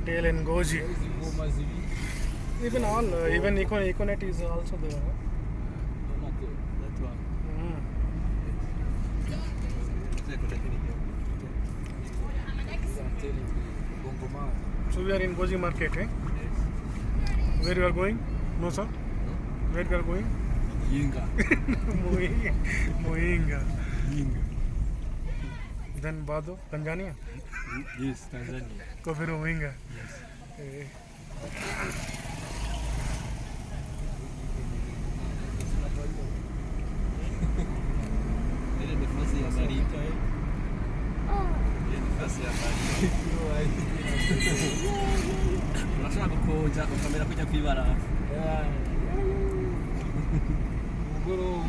hotel in Goji. Even all, even Econet is also there. That one. Mm. So we are in Goji market, eh? Where you are going? No, sir. Where you are going? Yinga. Moinga. Yinga. Then Bado, Tanzania. Yes, Tanzania. Ko फिर Moinga. Yes. Eh. Ile ni fasi ya baridi. Ile ni fasi ya baridi. Unashaka kuja kukamera kuja kwibara. Mugoro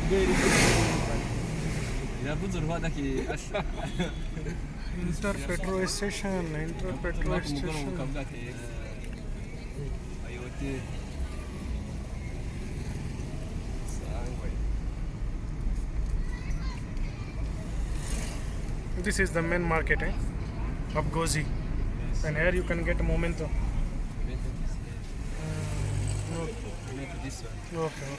mbere. Yavuze uruhanda ki Inter petrol station. ukavuga ati ayote sangwe. This is the main market, eh? Of Gozi. And here you can get a momento. This one. Okay.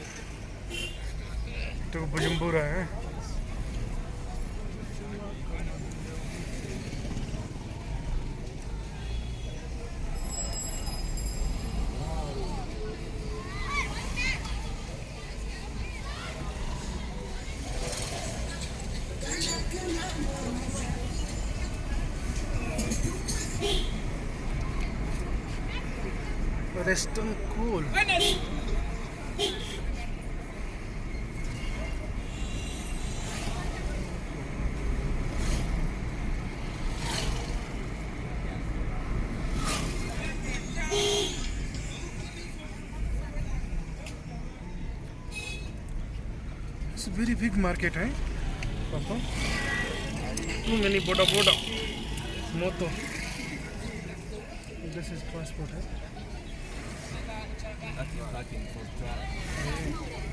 To Bujumbura, eh? Western cool. It's a very big market, eh? Papa? Too many boda. Moto. This is transport, eh? That's parking for truck.